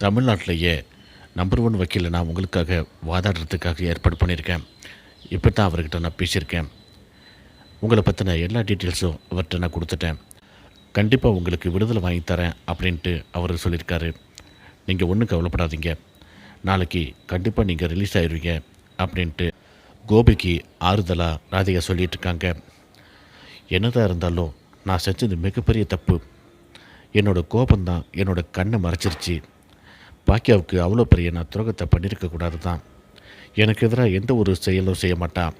தமிழ்நாட்டிலேயே number one வக்கீலை நான் உங்களுக்காக வாதாடுறதுக்காக ஏற்பாடு பண்ணியிருக்கேன். இப்போ தான் அவர்கிட்ட நான் பேசியிருக்கேன். உங்களை பற்றின எல்லா டீட்டெயில்ஸும் அவர்கிட்ட நான் கொடுத்துட்டேன். கண்டிப்பாக உங்களுக்கு விடுதலை வாங்கி தரேன் அப்படின்ட்டு அவர் சொல்லியிருக்காரு. நீங்கள் ஒன்றும் கவலைப்படாதீங்க. நாளைக்கு கண்டிப்பாக நீங்கள் ரிலீஸ் ஆயிடுவீங்க அப்படின்ட்டு கோபிக்கு ஆறுதலாக ராதிகா சொல்லிகிட்டு இருக்காங்க. என்னதான் இருந்தாலும் நான் செஞ்சது மிகப்பெரிய தப்பு. என்னோடய கோபந்தான் என்னோடய கண்ணை மறைச்சிருச்சு. பாக்கியாவுக்கு அவ்வளோ பெரிய நான் துரோகத்தை பண்ணியிருக்கக்கூடாது தான். எனக்கு எதிராக எந்த ஒரு செயலும் செய்ய மாட்டான்.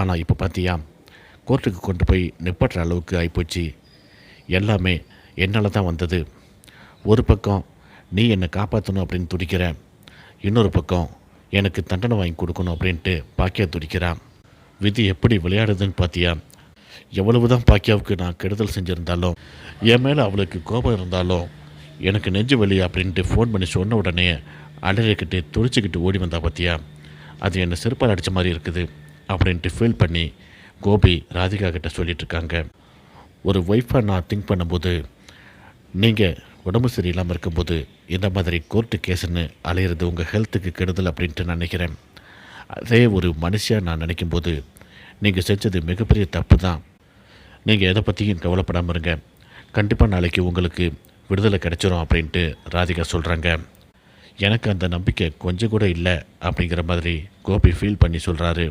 ஆனால் இப்போ பார்த்தியா, கோர்ட்டுக்கு கொண்டு போய் நிப்பாட்டுற அளவுக்கு ஆகிப்போச்சு. எல்லாமே என்னால் தான் வந்தது. ஒரு பக்கம் நீ என்னை காப்பாற்றணும் அப்படின்னு துடிக்கிற, இன்னொரு பக்கம் எனக்கு தண்டனை வாங்கி கொடுக்கணும் அப்படின்ட்டு பாக்கியா துடிக்கிறான். விதி எப்படி விளையாடுதுன்னு பார்த்தியா? எவ்வளவு தான் பாக்கியாவுக்கு நான் கெடுதல் செஞ்சுருந்தாலும், என் மேலே அவளுக்கு கோபம் இருந்தாலும், எனக்கு நெஞ்சு வலி அப்படின்ட்டு ஃபோன் பண்ணி சொன்ன உடனே அலறிக்கிட்டு துடிச்சிக்கிட்டு ஓடி வந்தா பார்த்தியா? அது என்னை செருப்பால் அடித்த மாதிரி இருக்குது அப்படின்ட்டு ஃபீல் பண்ணி கோபி ராதிகா கிட்ட சொல்லிகிட்ருக்காங்க. ஒரு ஒய்ஃபாக நான் திங்க் பண்ணும்போது, நீங்கள் உடம்பு சரியில்லாமல் இருக்கும்போது இந்த மாதிரி கோர்ட்டு கேஸுன்னு அலையிறது உங்கள் ஹெல்த்துக்கு கெடுதல் அப்படின்ட்டு நான் நினைக்கிறேன். அதே ஒரு மனுஷியாக நான் நினைக்கும்போது நீங்கள் செஞ்சது மிகப்பெரிய தப்பு தான். நீங்கள் எதை பற்றியும் கவலைப்படாமல் இருங்க. கண்டிப்பாக நாளைக்கு உங்களுக்கு விடுதலை கிடைச்சிரும் அப்படின்ட்டு ராதிகா சொல்கிறாங்க. எனக்கு அந்த நம்பிக்கை கொஞ்சம் கூட இல்லை அப்படிங்கிற மாதிரி கோபி ஃபீல் பண்ணி சொல்கிறாரு.